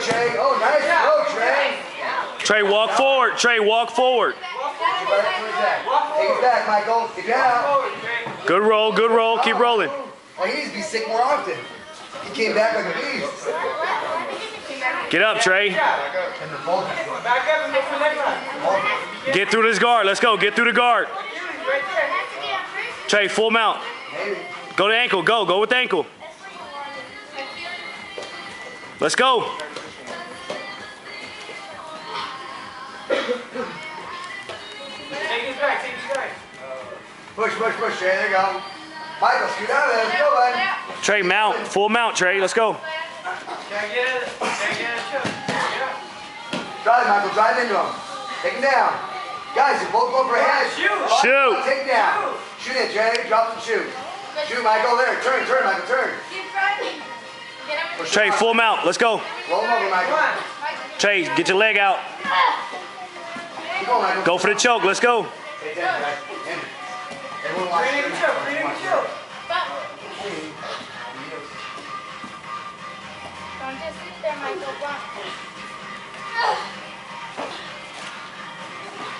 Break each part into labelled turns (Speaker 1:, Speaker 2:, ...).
Speaker 1: Trey. Oh, nice throw, Trey.
Speaker 2: Trey, walk forward. Trey, walk forward.
Speaker 1: Take it back, Michael. Get down.
Speaker 2: Good roll, good roll. Keep rolling.
Speaker 1: Oh, he needs to be sick more often. He came back like a beast.
Speaker 2: Get up, Trey. Get through this guard. Let's go. Get through the guard. Trey, full mount. Go to ankle. Go. Go with ankle. Let's go.
Speaker 1: Push, push, push, Trey. There you go. Michael, scoot out of there. Let's go, bud.
Speaker 2: Trey, mount. Full mount, Trey. Let's go.
Speaker 1: Drive, Michael. Drive into him. Take him down. Guys, you're both going for a head.
Speaker 2: Shoot.
Speaker 1: Take down. Shoot it, Trey. Drop and shoot. Shoot, Michael. There. Turn, turn, Michael. Turn.
Speaker 2: Trey, full mount. Let's go.
Speaker 1: Roll him over, Michael.
Speaker 2: Trey, get your leg out.
Speaker 1: Keep going, Michael.
Speaker 2: Go for the choke. Let's go.
Speaker 1: Hey, guys. Everyone watch.
Speaker 3: Don't just sit there, Michael.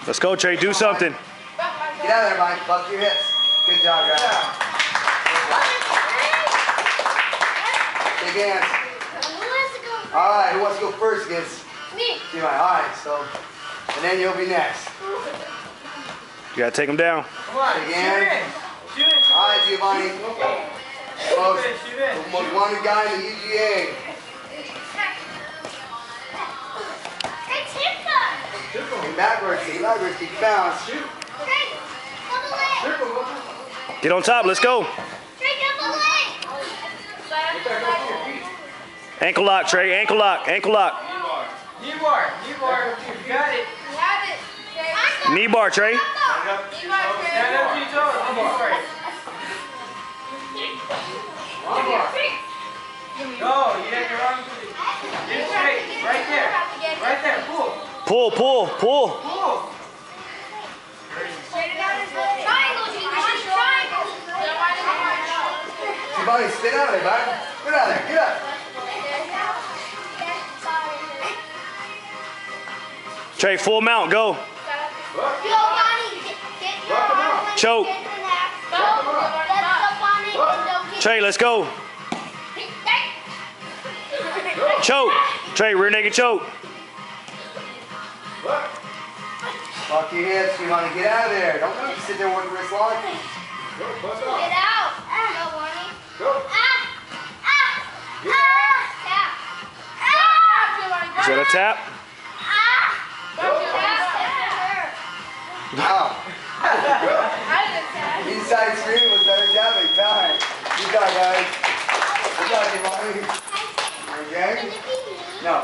Speaker 2: Let's go, Trey. Do something.
Speaker 1: Get out of there, Mike. Buck your hips. Good job, guys. Big hands. All right, who wants to go first against?
Speaker 3: Me.
Speaker 1: All right, so, and then you'll be next.
Speaker 2: You gotta take him down.
Speaker 1: Come on, big hands. All right, Giovanni. Most wanted guy in the UGA. Get backwards, keep your balance. Shoot.
Speaker 2: Get on top. Let's go. Ankle lock, Trey. Ankle lock. Ankle lock.
Speaker 4: Knee bar. You got it.
Speaker 2: Knee bar, Trey.
Speaker 4: Stand up to your toes. Knee bar. No, you have your arms. Get it straight. Right there. Right there. Pull.
Speaker 2: Pull, pull, pull.
Speaker 4: Pull.
Speaker 1: Giovanni, spin out of there, bud. Get out of there. Get up.
Speaker 2: Trey, full mount. Go. Choke. Trey, let's go. Choke. Trey, rear naked choke.
Speaker 1: Fuck your hips. You want to get out of there. Don't sit there working wrist lock.
Speaker 3: Get out. Go.
Speaker 2: Is that a tap?
Speaker 1: Wow. Inside screen was better jabbing. Time. Good job, guys. Good job, Giovanni. Okay? No.